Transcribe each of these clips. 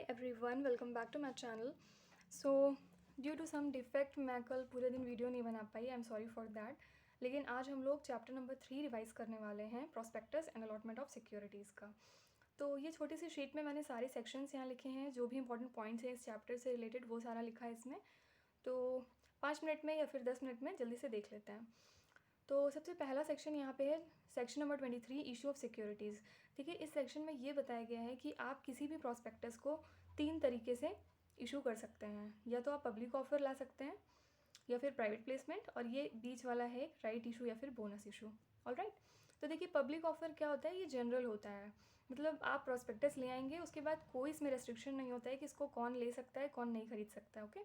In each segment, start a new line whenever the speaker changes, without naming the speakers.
Everyone, welcome back to my channel. So due to some defect मैं कल पूरे दिन वीडियो नहीं बना पाई। I am sorry for that. लेकिन आज हम लोग चैप्टर नंबर 3 रिवाइज़ करने वाले हैं, prospectus and allotment of securities का। तो ये छोटी सी शीट में मैंने सारे सेक्शंस यहाँ लिखे हैं, जो भी इंपॉर्टेंट पॉइंट्स हैं इस चैप्टर से रिलेटेड वो सारा लिखा है इसमें। तो 5 मिनट में या फिर 10 मिनट में जल्दी से देख लेते हैं। तो सबसे पहला सेक्शन यहाँ पे है section number 23, issue of securities. देखिए, इस सेक्शन में ये बताया गया है कि आप किसी भी प्रॉस्पेक्टस को 3 तरीके से इशू कर सकते हैं। या तो आप पब्लिक ऑफर ला सकते हैं, या फिर प्राइवेट प्लेसमेंट, और ये बीच वाला है राइट इशू या फिर बोनस इशू। ऑलराइट। तो देखिए, पब्लिक ऑफर क्या होता है, ये जनरल होता है। मतलब आप प्रॉस्पेक्टस ले आएंगे, उसके बाद कोई इसमें रेस्ट्रिक्शन नहीं होता है कि इसको कौन ले सकता है कौन नहीं खरीद सकता है। ओके।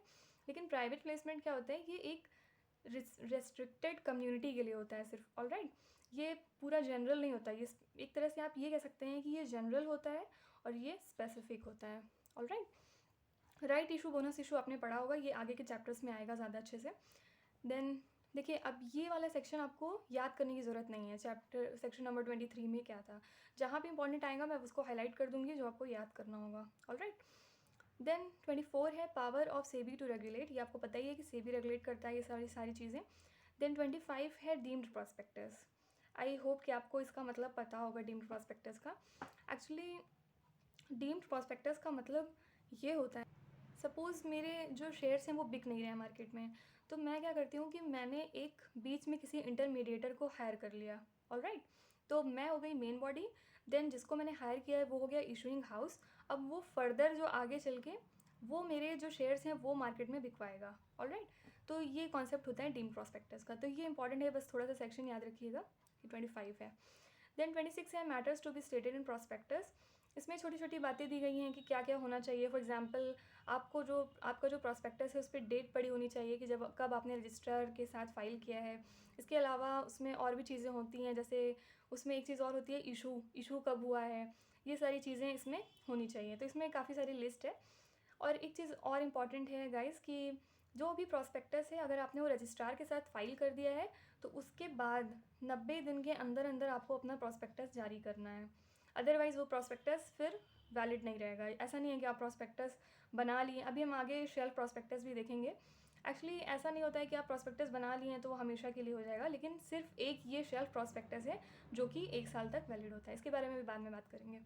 लेकिन प्राइवेट प्लेसमेंट क्या होता है, ये एक रेस्ट्रिक्टेड कम्युनिटी के लिए होता है सिर्फ। ऑलराइट। ये पूरा जनरल नहीं होता। ये एक तरह से आप ये कह सकते हैं कि ये जनरल होता है और ये स्पेसिफिक होता है। Alright. Right issue bonus issue आपने पढ़ा होगा, ये आगे के चैप्टर्स में आएगा ज़्यादा अच्छे से। देन देखिए, अब ये वाला सेक्शन आपको याद करने की ज़रूरत नहीं है। सेक्शन नंबर 23 में क्या था, जहाँ भी इंपॉर्टेंट आएगा मैं उसको हाईलाइट कर दूँगी, जो आपको याद करना होगा। ऑलराइट। देन 24 है power of SEBI to regulate. ये आपको पता ही है कि सेबी रेगुलेट करता है ये सारी चीज़ें। देन 25 है डीम्ड प्रॉस्पेक्टस। आई होप कि आपको इसका मतलब पता होगा डीम्ड प्रॉस्पेक्टस का। एक्चुअली डीम्ड प्रॉस्पेक्टस का मतलब ये होता है, सपोज़ मेरे जो शेयर्स हैं वो बिक नहीं रहे हैं मार्केट में, तो मैं क्या करती हूँ कि मैंने एक बीच में किसी इंटरमीडिएटर को हायर कर लिया। ऑलराइट। तो मैं हो गई मेन बॉडी, देन जिसको मैंने हायर किया है वो हो गया इशूइंग हाउस। अब वो फर्दर जो आगे चल के वो मेरे जो शेयर्स हैं वो मार्केट में बिकवाएगा। ऑलराइट। तो ये कॉन्सेप्ट होता है डीम्ड प्रॉस्पेक्टस का। तो ये इंपॉर्टेंट है, बस थोड़ा सा सेक्शन याद रखिएगा कि 25 है। देन 26 है matters to be stated in prospectus. इसमें छोटी छोटी बातें दी गई हैं कि क्या क्या होना चाहिए। फॉर एग्जांपल, आपका जो प्रॉस्पेक्टस है उस पर डेट पड़ी होनी चाहिए कि कब आपने रजिस्ट्रार के साथ फ़ाइल किया है। इसके अलावा उसमें और भी चीज़ें होती हैं, जैसे उसमें एक चीज़ और होती है इशू कब हुआ है। ये सारी चीज़ें इसमें होनी चाहिए। तो इसमें काफ़ी सारी लिस्ट है। और एक चीज़ और इम्पॉर्टेंट है गाइस कि जो भी प्रॉस्पेक्टस है, अगर आपने वो रजिस्ट्रार के साथ फ़ाइल कर दिया है तो उसके बाद 90 दिन के अंदर अंदर आपको अपना प्रॉस्पेक्टस जारी करना है। अदरवाइज़ वो प्रॉस्पेक्टस फिर वैलिड नहीं रहेगा। ऐसा नहीं है कि आप प्रॉस्पेक्टस बना लिए, अभी हम आगे शेल्फ प्रॉस्पेक्टस भी देखेंगे। एक्चुअली ऐसा नहीं होता है कि आप प्रॉस्पेक्टस बना लिए हैं तो वो हमेशा के लिए हो जाएगा, लेकिन सिर्फ एक ये शेल्फ प्रॉस्पेक्टस है जो कि 1 साल तक वैलिड होता है। इसके बारे में भी बाद में बात करेंगे।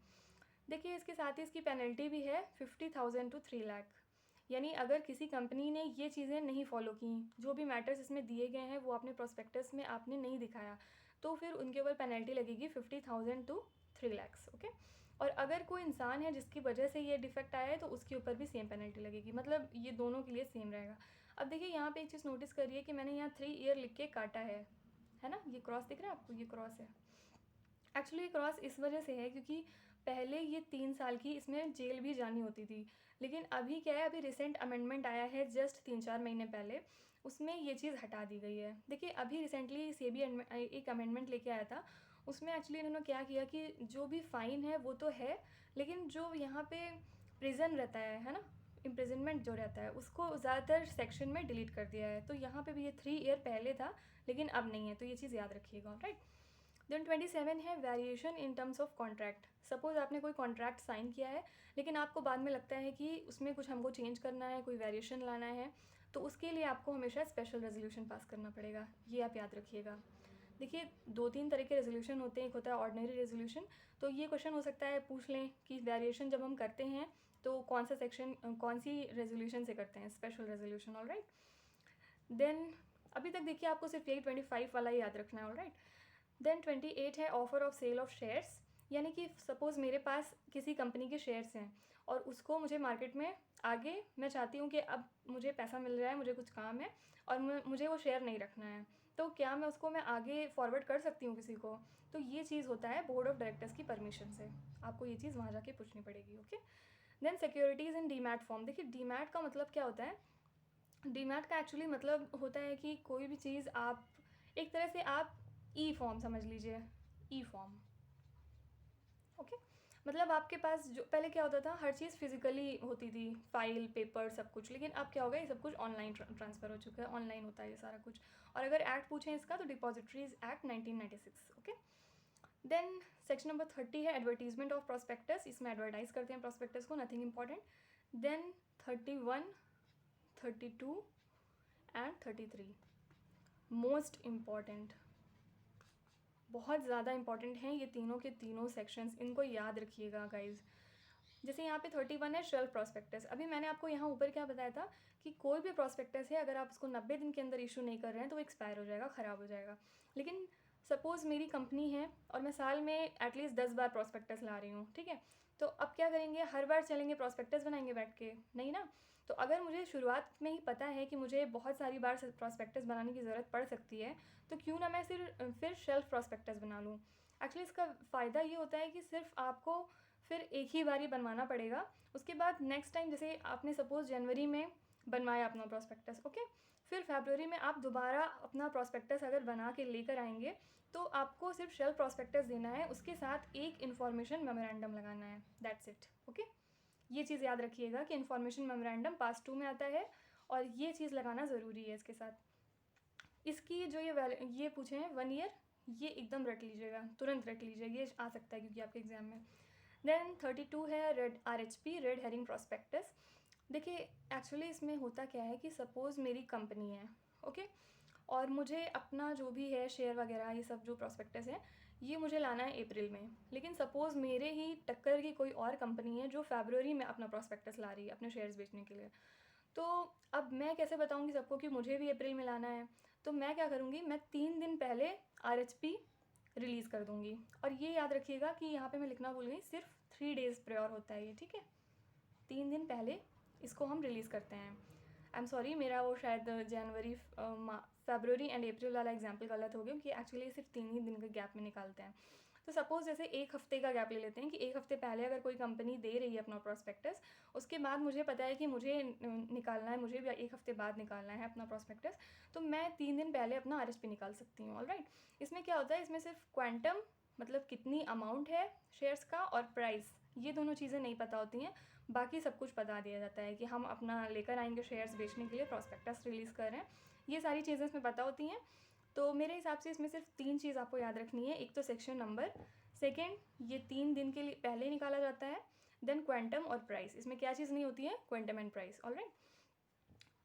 देखिए, इसके साथ ही इसकी पेनल्टी भी है 50,000 टू 3 लाख। यानी अगर किसी कंपनी ने ये चीज़ें नहीं फॉलो की, जो भी मैटर्स इसमें दिए गए हैं वो आपने प्रोस्पेक्टस में आपने नहीं दिखाया, तो फिर उनके ऊपर पेनल्टी लगेगी 50,000 टू 3 लैक्स। ओके। और अगर कोई इंसान है जिसकी वजह से ये डिफेक्ट आया है तो उसके ऊपर भी सेम पेनल्टी लगेगी। मतलब ये दोनों के लिए सेम रहेगा। अब देखिए, यहाँ पे एक चीज़ नोटिस करिए कि मैंने यहाँ 3 ईयर लिख के काटा है ना। ये क्रॉस दिख रहा है आपको, ये क्रॉस है। एक्चुअली क्रॉस इस वजह से है क्योंकि पहले ये 3 साल की इसमें जेल भी जानी होती थी। लेकिन अभी क्या है, अभी रिसेंट अमेंडमेंट आया है जस्ट 3-4 महीने पहले, उसमें ये चीज़ हटा दी गई है। देखिए, अभी रिसेंटली सेबी एक अमेंडमेंट लेके आया था। उसमें एक्चुअली इन्होंने क्या किया कि जो भी फ़ाइन है वो तो है, लेकिन जो यहाँ पे प्रिजन रहता है ना, इम्प्रिजनमेंट जो रहता है, उसको ज़्यादातर सेक्शन में डिलीट कर दिया है। तो यहाँ पे भी ये 3 ईयर पहले था लेकिन अब नहीं है, तो ये चीज़ याद रखिएगा। राइट। देन 27 है variation in terms of contract. Suppose आपने कोई कॉन्ट्रैक्ट साइन किया है, लेकिन आपको बाद में लगता है कि उसमें कुछ हमको चेंज करना है, कोई वेरिएशन लाना है, तो उसके लिए आपको हमेशा स्पेशल रेजोल्यूशन पास करना पड़ेगा। ये आप याद रखिएगा। देखिए, 2-3 तरह के रेजोल्यूशन होते हैं। एक होता है ऑर्डिनरी रेजोल्यूशन। तो ये क्वेश्चन हो सकता है पूछ लें कि वेरिएशन जब हम करते हैं तो कौन सा सेक्शन, कौन सी रेजोल्यूशन से करते हैं, special resolution. All right. Then अभी तक देखिए, आपको सिर्फ यही 25 वाला ही याद रखना है। All right. देन 28 है offer of sale of shares. यानी कि सपोज़ मेरे पास किसी कंपनी के शेयर्स हैं और उसको मुझे मार्केट में आगे, मैं चाहती हूँ कि अब मुझे पैसा मिल रहा है, मुझे कुछ काम है और मुझे वो शेयर नहीं रखना है, तो क्या मैं आगे फॉरवर्ड कर सकती हूँ किसी को। तो ये चीज़ होता है बोर्ड ऑफ डायरेक्टर्स की परमिशन से। आपको ये चीज़ वहाँ जाके पूछनी पड़ेगी। ओके। देन सिक्योरिटीज़ इन डीमैट फॉर्म। देखिए, डीमैट का मतलब क्या होता है। डीमैट का एक्चुअली मतलब होता है कि कोई भी चीज़ आप, एक तरह से आप ई फॉर्म समझ लीजिए, ई फॉर्म। ओके। मतलब आपके पास जो पहले क्या होता था, हर चीज़ फिजिकली होती थी, फाइल पेपर सब कुछ, लेकिन अब क्या होगा, ये सब कुछ ऑनलाइन ट्रांसफ़र हो चुका है, ऑनलाइन होता है ये सारा कुछ। और अगर एक्ट पूछें इसका तो depositories act 1996। Okay. Then section number 30 है एडवर्टीजमेंट ऑफ प्रॉस्पेक्टस, इसमें एडवर्टाइज करते हैं प्रॉस्पेक्टस को, nothing important. Then 31, 32 and 33 most important, बहुत ज़्यादा इंपॉर्टेंट हैं ये तीनों के तीनों सेक्शंस, इनको याद रखिएगा गाइज. जैसे यहाँ पे 31 है शेल्फ प्रॉस्पेक्टस. अभी मैंने आपको यहाँ ऊपर क्या बताया था कि कोई भी प्रॉस्पेक्टस है अगर आप उसको 90 दिन के अंदर इशू नहीं कर रहे हैं तो वो एक्सपायर हो जाएगा, ख़राब हो जाएगा. लेकिन सपोज़ मेरी कंपनी है और मैं साल में एटलीस्ट 10 बार प्रॉस्पेक्टस ला रही हूँ, ठीक है. तो अब क्या करेंगे, हर बार चलेंगे प्रॉस्पेक्टस बनाएंगे बैठ के, नहीं ना. तो अगर मुझे शुरुआत में ही पता है कि मुझे बहुत सारी बार प्रॉस्पेक्टस बनाने की ज़रूरत पड़ सकती है, तो क्यों ना मैं फिर शेल्फ प्रॉस्पेक्टस बना लूँ. एक्चुअली इसका फ़ायदा ये होता है कि सिर्फ आपको फिर एक ही बार ही बनवाना पड़ेगा. उसके बाद नेक्स्ट टाइम जैसे आपने सपोज़ जनवरी में बनवाया अपना प्रॉस्पेक्टस, ओके, फिर फरवरी में आप दोबारा अपना प्रॉस्पेक्टस अगर बना के लेकर आएंगे तो आपको सिर्फ शेल्फ प्रॉस्पेक्टस देना है, उसके साथ एक इन्फॉर्मेशन मेमोरेंडम लगाना है, दैट्स इट. ओके, ये चीज़ याद रखिएगा कि इन्फॉर्मेशन मेमोरेंडम पास 2 में आता है और ये चीज़ लगाना ज़रूरी है इसके साथ. इसकी जो ये पूछे हैं 1 ईयर, ये एकदम रट लीजिएगा, तुरंत रट लीजिए, ये आ सकता है क्योंकि आपके एग्ज़ाम में. देन 32 है red RHP, red herring prospectus. देखिए एक्चुअली इसमें होता क्या है कि सपोज़ मेरी कंपनी है, ओके, और मुझे अपना जो भी है शेयर वगैरह ये सब जो प्रॉस्पेक्टस है ये मुझे लाना है अप्रैल में. लेकिन सपोज़ मेरे ही टक्कर की कोई और कंपनी है जो फरवरी में अपना प्रॉस्पेक्टस ला रही है अपने शेयर्स बेचने के लिए. तो अब मैं कैसे बताऊंगी सबको कि मुझे भी अप्रैल में लाना है. तो मैं क्या करूँगी, मैं 3 दिन पहले RHP रिलीज़ कर दूँगी. और ये याद रखिएगा कि यहाँ पे मैं लिखना भूल गई, सिर्फ 3 डेज़ प्रायर होता है ये, ठीक है. 3 दिन पहले इसको हम रिलीज़ करते हैं. आई एम सॉरी, मेरा वो शायद जनवरी फरवरी एंड अप्रैल वाला एग्जाम्पल गलत हो गया कि एक्चुअली सिर्फ 3 ही दिन के गैप में निकालते हैं. तो सपोज़ जैसे एक हफ़्ते का गैप ले लेते हैं कि एक हफ़्ते पहले अगर कोई कंपनी दे रही है अपना प्रॉस्पेक्टस, उसके बाद मुझे पता है कि मुझे निकालना है, मुझे भी एक हफ़्ते बाद निकालना है अपना प्रॉस्पेक्टस, तो मैं 3 दिन पहले अपना RHP निकाल सकती हूँ. ऑलराइट, इसमें क्या होता है, इसमें सिर्फ क्वांटम मतलब कितनी अमाउंट है शेयर्स का और प्राइस, ये दोनों चीज़ें नहीं पता होती हैं. बाकी सब कुछ बता दिया जाता है कि हम अपना लेकर आएंगे शेयर्स बेचने के लिए, प्रॉस्पेक्टस रिलीज़ कर रहे हैं, ये सारी चीज़ें इसमें पता होती हैं. तो मेरे हिसाब से इसमें सिर्फ 3 चीज़ आपको याद रखनी है. एक तो सेक्शन नंबर, सेकेंड ये 3 दिन के लिए पहले निकाला जाता है, देन क्वांटम और प्राइस. इसमें क्या चीज़ नहीं होती है, quantum and price. Alright,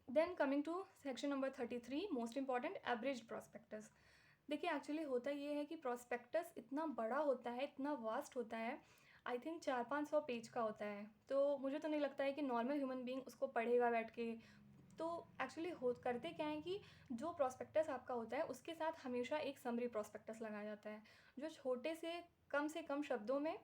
then coming to section number 33 most important, average prospectus. देखिए एक्चुअली होता ये है कि प्रॉस्पेक्टस इतना बड़ा होता है, इतना वास्ट होता है, आई थिंक 400-500 पेज का होता है. तो मुझे तो नहीं लगता है कि नॉर्मल ह्यूमन बीइंग उसको पढ़ेगा बैठ के. तो एक्चुअली करते क्या है कि जो प्रॉस्पेक्टस आपका होता है उसके साथ हमेशा एक समरी प्रॉस्पेक्टस लगाया जाता है, जो छोटे से कम शब्दों में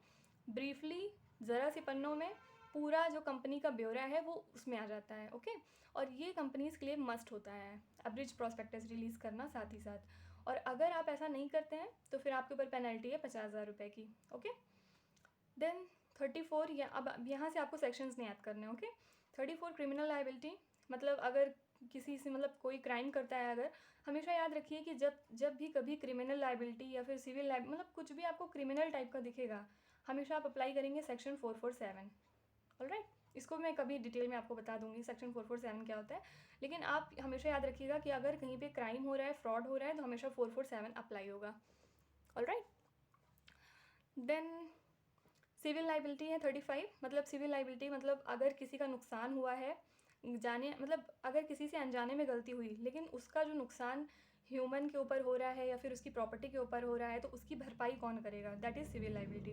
ब्रीफली ज़रा सी पन्नों में पूरा जो कंपनी का ब्यौरा है वो उसमें आ जाता है. ओके, और ये कंपनीज़ के लिए मस्ट होता है एवरेज प्रॉस्पेक्टस रिलीज़ करना साथ ही साथ. और अगर आप ऐसा नहीं करते हैं तो फिर आपके ऊपर पेनल्टी है 50,000 रुपये की. ओके, देन 34, या अब यहाँ से आपको सेक्शंस नहीं याद करने. ओके, 34 क्रिमिनल लाइबिलिटी, मतलब अगर किसी से मतलब कोई क्राइम करता है अगर, हमेशा याद रखिए कि जब भी कभी क्रिमिनल लाइबिलिटी या फिर सिविल लाइबिलिटी मतलब कुछ भी आपको क्रिमिनल टाइप का दिखेगा, हमेशा आप अप्लाई करेंगे सेक्शन 447. ऑलराइट, इसको मैं कभी डिटेल में आपको बता दूंगी सेक्शन 447 क्या होता है. लेकिन आप हमेशा याद रखिएगा कि अगर कहीं पे क्राइम हो रहा है, फ्रॉड हो रहा है, तो हमेशा 447 अप्लाई होगा. ऑलराइट, देन सिविल लाइबिलिटी है 35. मतलब सिविल लाइबिलिटी मतलब अगर किसी का नुकसान हुआ है जाने, मतलब अगर किसी से अनजाने में गलती हुई लेकिन उसका जो नुकसान ह्यूमन के ऊपर हो रहा है या फिर उसकी प्रॉपर्टी के ऊपर हो रहा है, तो उसकी भरपाई कौन करेगा, that is civil liability.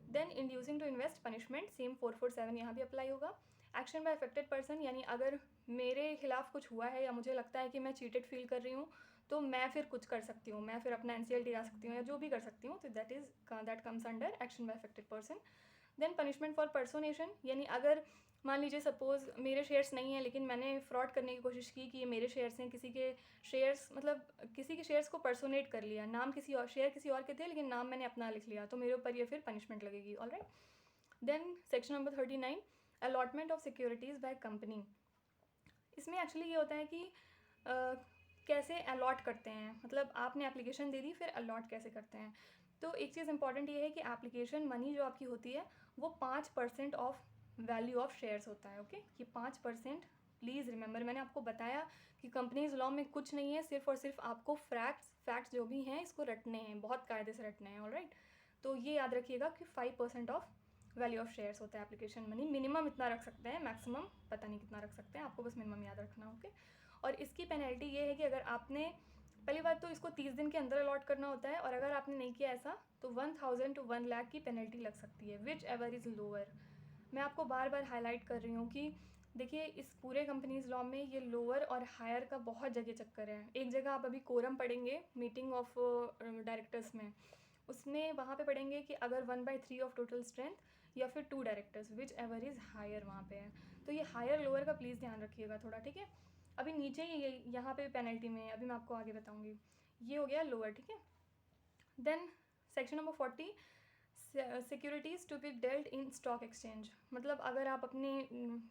Then inducing to invest punishment, same 447 यहाँ भी अप्लाई होगा. एक्शन बाय अफेक्टेड पर्सन, यानी अगर मेरे खिलाफ कुछ हुआ है या मुझे लगता है कि मैं चीटेड फील कर रही हूँ, तो मैं फिर कुछ कर सकती हूँ, मैं फिर अपना NCLT जा सकती हूँ या जो भी कर सकती हूँ, तो that comes under action by affected person. Then punishment for personation, यानी अगर मान लीजिए सपोज़ मेरे शेयर्स नहीं है लेकिन मैंने फ्रॉड करने की कोशिश की कि ये मेरे शेयर्स हैं, किसी के शेयर्स मतलब किसी के शेयर्स को पर्सोनेट कर लिया, नाम किसी और, शेयर किसी और के थे लेकिन नाम मैंने अपना लिख लिया, तो मेरे ऊपर ये फिर पनिशमेंट लगेगी. Alright, then section number 39 allotment of securities by company. इसमें एक्चुअली ये होता है कि कैसे अलॉट करते हैं, मतलब आपने एप्लीकेशन दे दी, फिर अलॉट कैसे करते हैं. तो एक चीज़ इंपॉर्टेंट ये है कि एप्लीकेशन मनी जो आपकी होती है वो 5% ऑफ वैल्यू ऑफ शेयर्स होता है. ओके, ये 5%, प्लीज़ रिमेंबर, मैंने आपको बताया कि कंपनीज लॉ में कुछ नहीं है, सिर्फ और सिर्फ आपको फैक्ट्स जो भी हैं इसको रटने हैं, बहुत कायदे से रटने हैं. ऑलराइट, तो ये याद रखिएगा कि 5% ऑफ वैल्यू ऑफ शेयर्स होता है एप्लीकेशन मनी। मिनिमम इतना रख सकते हैं, मैक्सिमम पता नहीं कितना रख सकते हैं, आपको बस मिनिमम याद रखना। ओके। और इसकी पेनल्टी ये है कि अगर आपने, पहली बात तो इसको 30 दिन के अंदर अलॉट करना होता है, और अगर आपने नहीं किया ऐसा तो 1000 to 1 लाख की पेनल्टी लग सकती है, विच एवर इज़ लोअर। मैं आपको बार बार हाईलाइट कर रही हूँ कि देखिए इस पूरे कंपनीज लॉ में ये लोअर और हायर का बहुत जगह चक्कर है। एक जगह आप अभी कोरम पढ़ेंगे मीटिंग ऑफ डायरेक्टर्स में, उसमें वहाँ पे पढ़ेंगे कि अगर 1/3 ऑफ टोटल स्ट्रेंथ या फिर 2 directors, whichever is higher वहाँ पे है। तो ये हायर लोअर का प्लीज़ ध्यान रखिएगा थोड़ा, ठीक है। अभी नीचे ही यहाँ पे पेनल्टी में अभी मैं आपको आगे बताऊँगी। ये हो गया लोअर, ठीक है। Then section number 40, securities to be dealt in stock exchange. मतलब अगर आप अपने,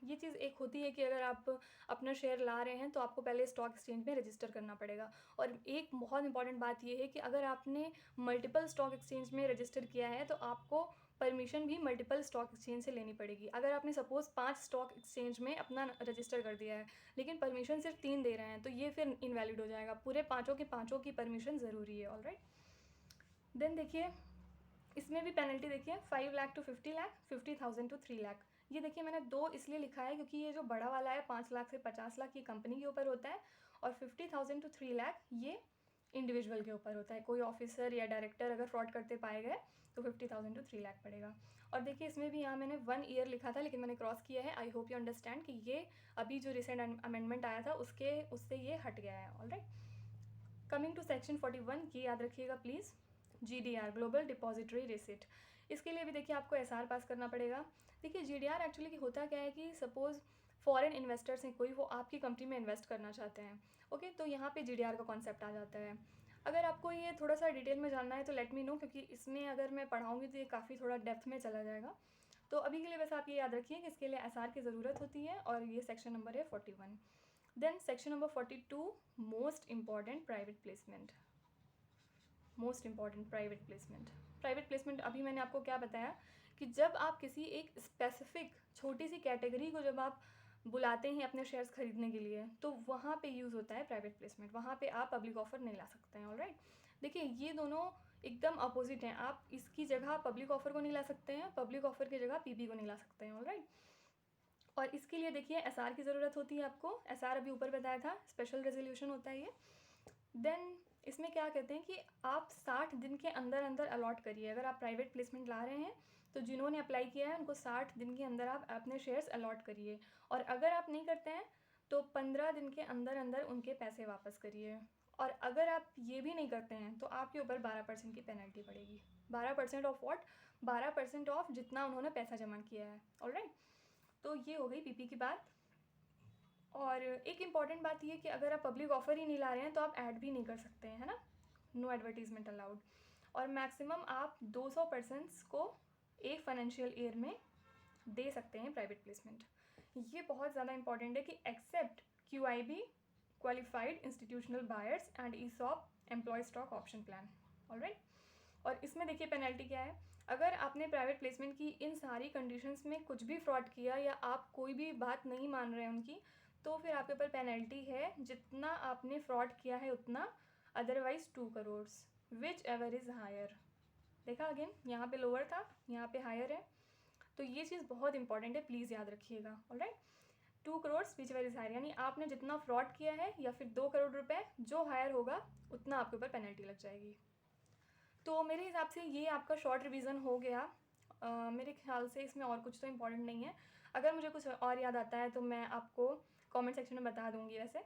ये चीज़ एक होती है कि अगर आप अपना शेयर ला रहे हैं तो आपको पहले स्टॉक एक्सचेंज में रजिस्टर करना पड़ेगा। और एक बहुत इंपॉर्टेंट बात ये है कि अगर आपने मल्टीपल स्टॉक एक्सचेंज में रजिस्टर किया है तो आपको परमिशन भी मल्टीपल स्टॉक एक्सचेंज से लेनी पड़ेगी। अगर आपने सपोज़ 5 स्टॉक एक्सचेंज में अपना रजिस्टर कर दिया है लेकिन परमिशन सिर्फ 3 दे रहे हैं तो ये फिर इनवैलिड हो जाएगा। पूरे पाँचों की परमिशन ज़रूरी है। ऑलराइट। देन देखिए इसमें भी पेनल्टी देखिए 5 लाख टू 50 लाख, 50,000 टू 3 लाख। ये देखिए मैंने 2 इसलिए लिखा है क्योंकि ये जो बड़ा वाला है 5 लाख से 50 लाख ये कंपनी के ऊपर होता है, और 50,000 टू 3 लाख ये इंडिविजुअल के ऊपर होता है। कोई ऑफिसर या डायरेक्टर अगर फ्रॉड करते पाए गए तो 50,000 टू 3 लाख पड़ेगा। और देखिए इसमें भी यहाँ मैंने 1 ईयर लिखा था लेकिन मैंने क्रॉस किया है। आई होप यू अंडरस्टैंड कि ये अभी जो रिसेंट अमेंडमेंट आया था उससे ये हट गया है। ऑलराइट। कमिंग टू सेक्शन 41, ये याद रखिएगा please, GDR global depository receipt. इसके लिए भी देखिए आपको SR पास करना पड़ेगा। देखिए GDR एक्चुअली होता क्या है कि सपोज़ फॉरेन इन्वेस्टर्स हैं कोई, वो आपकी कंपनी में इन्वेस्ट करना चाहते हैं। ओके, तो यहाँ पे GDR का कॉन्सेप्ट आ जाता है। अगर आपको ये थोड़ा सा डिटेल में जानना है तो लेट मी नो, क्योंकि इसमें अगर मैं पढ़ाऊँगी तो ये काफ़ी थोड़ा डेप्थ में चला जाएगा। तो अभी के लिए बस आप ये याद रखिए कि इसके लिए SR की ज़रूरत होती है, और ये सेक्शन नंबर है 41। Then section number 42, most important private placement. Most important private placement. Private placement अभी मैंने आपको क्या बताया कि जब आप किसी एक स्पेसिफिक छोटी सी कैटेगरी को जब आप बुलाते हैं अपने शेयर्स खरीदने के लिए तो वहाँ पे यूज़ होता है प्राइवेट प्लेसमेंट। वहाँ पे आप पब्लिक ऑफर नहीं ला सकते हैं। ऑलराइट। देखिए ये दोनों एकदम अपोजिट हैं। आप इसकी जगह पब्लिक ऑफर को नहीं ला सकते हैं, पब्लिक ऑफर की जगह PP को नहीं ला सकते हैं। ऑलराइट। और इसके लिए देखिए SR की ज़रूरत होती है आपको। SR अभी ऊपर बताया था, स्पेशल रेजोल्यूशन होता है ये। देन इसमें क्या कहते हैं कि आप 60 दिन के अंदर अंदर अलॉट करिए। अगर आप प्राइवेट प्लेसमेंट ला रहे हैं तो जिन्होंने अप्लाई किया है उनको 60 दिन के अंदर आप अपने शेयर्स अलॉट करिए, और अगर आप नहीं करते हैं तो 15 दिन के अंदर अंदर उनके पैसे वापस करिए। और अगर आप ये भी नहीं करते हैं तो आपके ऊपर 12% की पेनल्टी पड़ेगी। 12% ऑफ वॉट? 12% ऑफ जितना उन्होंने पैसा जमा किया है। ऑलराइट। तो ये हो गई PP की बात। और एक इम्पॉर्टेंट बात ये कि अगर आप पब्लिक ऑफर ही नहीं ला रहे हैं तो आप ऐड भी नहीं कर सकते हैं, है ना। No advertisement allowed. और मैक्सिमम आप 200 पर्सन्स को एक फाइनेंशियल ईयर में दे सकते हैं प्राइवेट प्लेसमेंट। ये बहुत ज़्यादा इंपॉर्टेंट है कि except QIB qualified institutional buyers and ESOP employ stock option plan. Alright. और इसमें देखिए पेनल्टी क्या है। अगर आपने प्राइवेट प्लेसमेंट की इन सारी कंडीशंस में कुछ भी फ्रॉड किया या आप कोई भी बात नहीं मान रहे हैं उनकी, तो फिर आपके ऊपर पेनल्टी है जितना आपने फ्रॉड किया है उतना, otherwise 2 crore, whichever is higher. देखा अगेन, यहाँ पे लोअर था, यहाँ पे हायर है। तो ये चीज़ बहुत इंपॉर्टेंट है, प्लीज़ याद रखिएगा। Alright. 2 crore whichever is higher, यानी आपने जितना फ्रॉड किया है या फिर 2 करोड़ रुपए जो हायर होगा उतना आपके ऊपर पेनल्टी लग जाएगी। तो मेरे हिसाब से ये आपका शॉर्ट रिवीजन हो गया। मेरे ख्याल से इसमें और कुछ तो इम्पॉर्टेंट नहीं है। अगर मुझे कुछ और याद आता है तो मैं आपको कमेंट सेक्शन में बता दूंगी वैसे।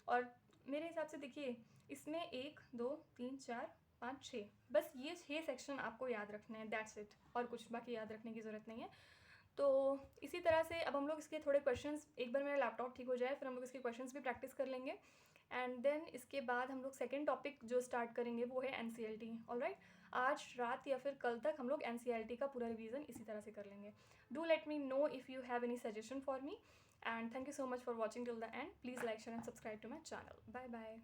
और मेरे हिसाब से देखिए इसमें 1 2 3 4 5 6, बस ये 6 सेक्शन आपको याद रखने हैं, दैट्स इट। और कुछ बाकी याद रखने की ज़रूरत नहीं है। तो इसी तरह से अब हम लोग इसके थोड़े क्वेश्चंस, एक बार मेरा लैपटॉप ठीक हो जाए फिर हम लोग इसके क्वेश्चंस भी प्रैक्टिस कर लेंगे। एंड देन इसके बाद हम लोग सेकेंड टॉपिक जो स्टार्ट करेंगे वो है NCLT। ऑलराइट। आज रात या फिर कल तक हम लोग NCLT का पूरा रिवीजन इसी तरह से कर लेंगे। Do let me know if you have any suggestion for me, and thank you so much for watching till the end. Please like share and subscribe to my channel. Bye bye.